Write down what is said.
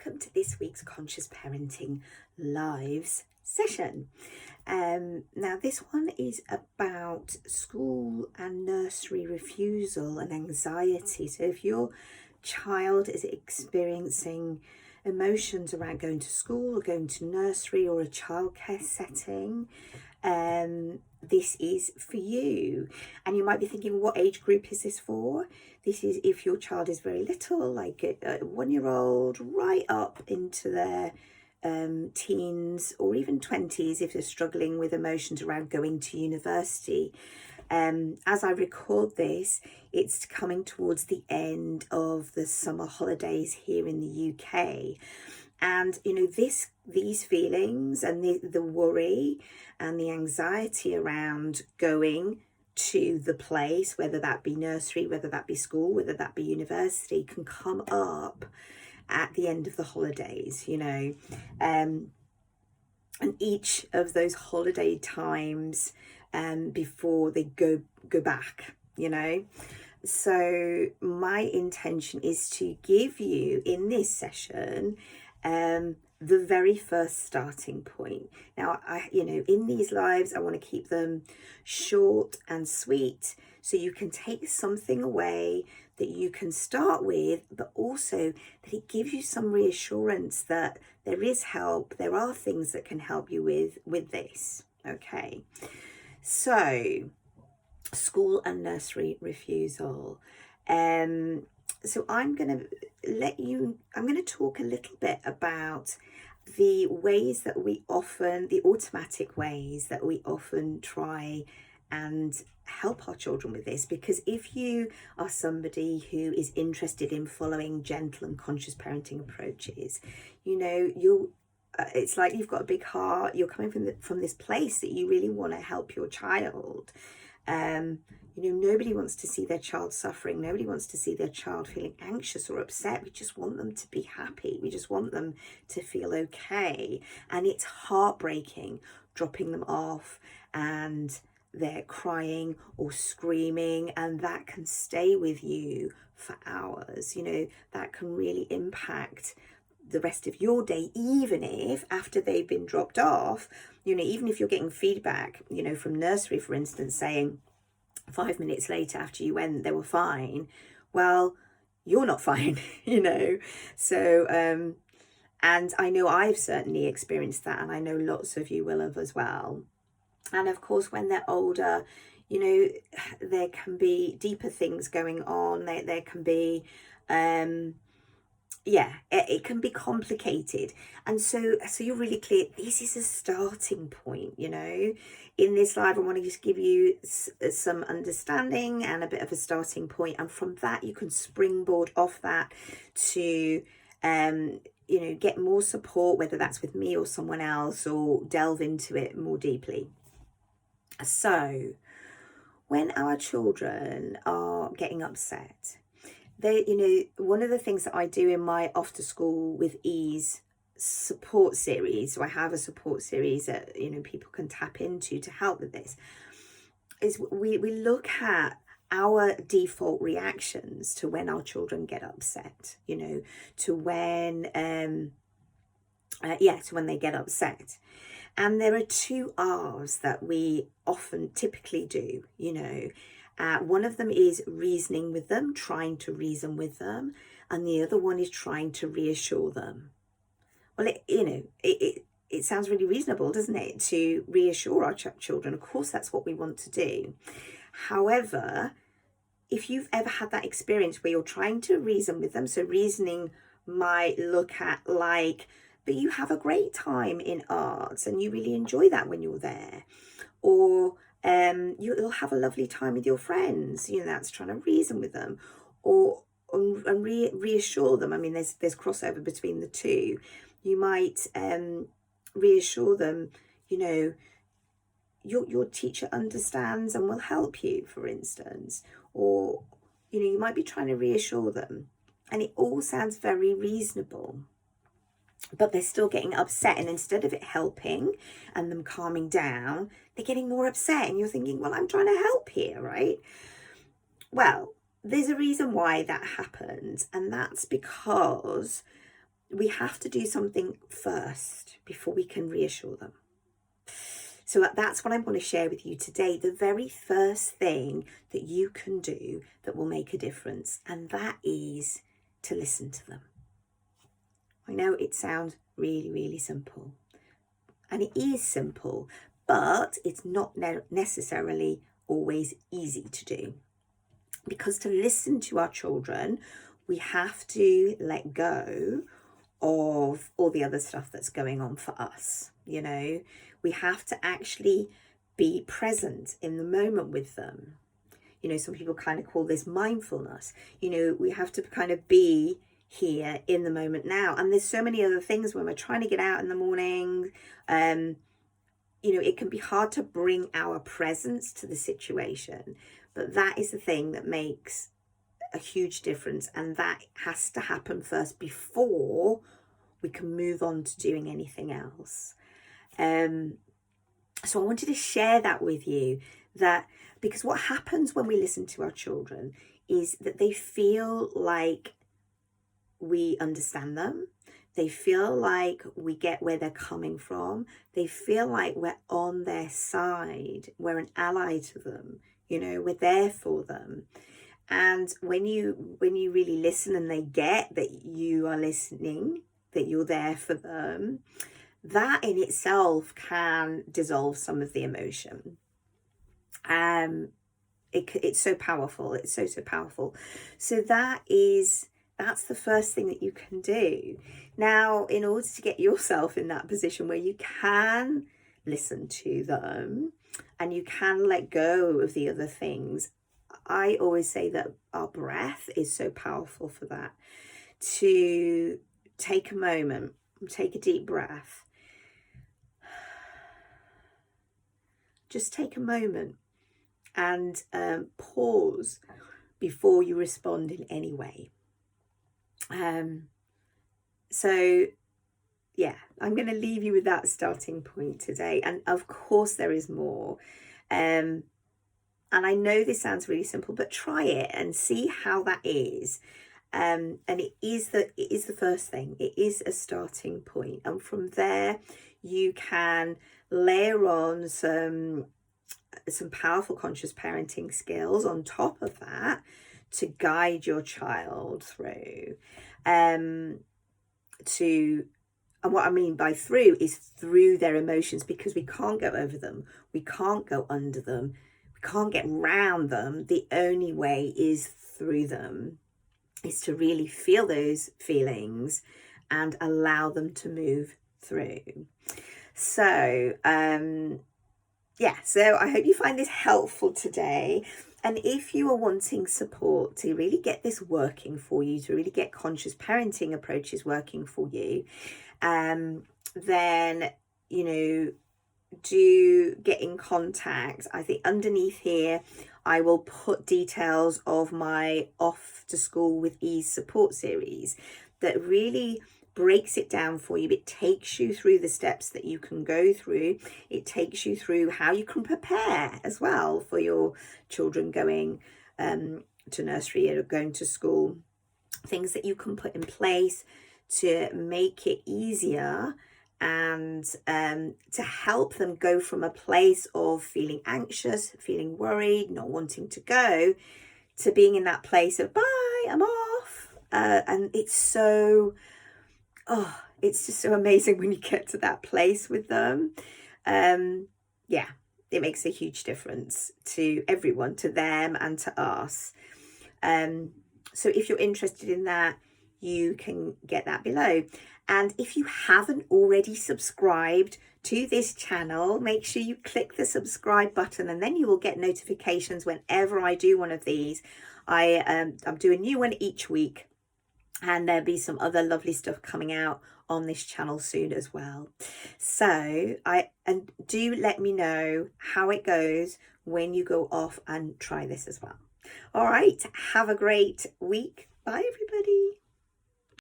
welcome to this week's Conscious Parenting Lives session. Now this one is about school and nursery refusal and anxiety. So if your child is experiencing emotions around going to school or going to nursery or a childcare setting, this is for you. And you might be thinking, what age group is this for? This is if your child is very little, like a 1-year-old, right up into their teens or even 20s if they're struggling with emotions around going to university. As I record this, it's coming towards the end of the summer holidays here in the UK. And these feelings and the worry and the anxiety around going to the place, whether that be nursery, whether that be school, whether that be university, can come up at the end of the holidays, and each of those holiday times before they go back, So my intention is to give you in this session the very first starting point. Now, in these lives, I want to keep them short and sweet so you can take something away that you can start with, but also that it gives you some reassurance that there is help, there are things that can help you with this. Okay, so school and nursery refusal. So I'm going to talk a little bit about the ways that the automatic ways that we often try and help our children with this, because if you are somebody who is interested in following gentle and conscious parenting approaches, it's like you've got a big heart, you're coming from this place that you really want to help your child. Nobody wants to see their child suffering. Nobody wants to see their child feeling anxious or upset. We just want them to be happy. We just want them to feel okay. And it's heartbreaking dropping them off and they're crying or screaming, and that can stay with you for hours. That can really impact the rest of your day, even if after they've been dropped off, even if you're getting feedback, from nursery, for instance, saying 5 minutes later after you went, they were fine. Well, you're not fine, So, and I know I've certainly experienced that, and I know lots of you will have as well. And of course, when they're older, there can be deeper things going on. There can be, it can be complicated. And so you're really clear, this is a starting point, In this live, I want to just give you some understanding and a bit of a starting point. And from that, you can springboard off that to, get more support, whether that's with me or someone else, or delve into it more deeply. So when our children are getting upset, one of the things that I do in my After School with Ease support series, so I have a support series that people can tap into to help with this, is we look at our default reactions to when our children get upset, to when they get upset. And there are 2 R's that we often typically do, one of them is reasoning with them, trying to reason with them, and the other one is trying to reassure them. Well, it sounds really reasonable, doesn't it, to reassure our children? Of course, that's what we want to do. However, if you've ever had that experience where you're trying to reason with them, so reasoning might look at but you have a great time in arts and you really enjoy that when you're there, or you'll have a lovely time with your friends, that's trying to reason with them, and reassure them. I mean, there's crossover between the two. You might reassure them, your teacher understands and will help you, for instance, or you might be trying to reassure them, and it all sounds very reasonable. But they're still getting upset, and instead of it helping and them calming down, they're getting more upset, and you're thinking, well, I'm trying to help here, right? Well, there's a reason why that happens, and that's because we have to do something first before we can reassure them. So that's what I want to share with you today. The very first thing that you can do that will make a difference, and that is to listen to them. I know it sounds really, really simple, and it is simple, but it's not necessarily always easy to do. Because to listen to our children, we have to let go of all the other stuff that's going on for us. You know, we have to actually be present in the moment with them. You know, some people kind of call this mindfulness. You know, we have to kind of be here in the moment now. And there's so many other things when we're trying to get out in the morning. You know, it can be hard to bring our presence to the situation, but that is the thing that makes a huge difference, and that has to happen first before we can move on to doing anything else. So I wanted to share that with you, that because what happens when we listen to our children is that they feel like we understand them. They feel like we get where they're coming from. They feel like we're on their side. We're an ally to them. You know, we're there for them. And when you really listen and they get that you are listening, that you're there for them, that in itself can dissolve some of the emotion. It's so powerful. It's so powerful. So that's the first thing that you can do. Now, in order to get yourself in that position where you can listen to them and you can let go of the other things, I always say that our breath is so powerful for that. To take a moment, take a deep breath. Just take a moment and pause before you respond in any way. So yeah, I'm going to leave you with that starting point today. And of course there is more. And I know this sounds really simple, but try it and see how that is. And it is the first thing. It is a starting point. And from there, you can layer on some powerful conscious parenting skills on top of that to guide your child through. And what I mean by through is through their emotions, because we can't go over them. We can't go under them. We can't get round them. The only way is through them, is to really feel those feelings and allow them to move through. So, so I hope you find this helpful today. And if you are wanting support to really get this working for you, to really get conscious parenting approaches working for you, then, you know, do get in contact. I think underneath here, I will put details of my Off to School with Ease support series that really breaks it down for you. It takes you through the steps that you can go through. It takes you through how you can prepare as well for your children going to nursery or going to school. Things that you can put in place to make it easier and to help them go from a place of feeling anxious, feeling worried, not wanting to go, to being in that place of, bye, I'm off. And it's just so amazing when you get to that place with them. It makes a huge difference to everyone, to them and to us. So if you're interested in that, you can get that below. And if you haven't already subscribed to this channel, make sure you click the subscribe button, and then you will get notifications whenever I do one of these. I'm doing a new one each week, and there'll be some other lovely stuff coming out on this channel soon as well. So do let me know how it goes when you go off and try this as well. All right, have a great week. Bye everybody.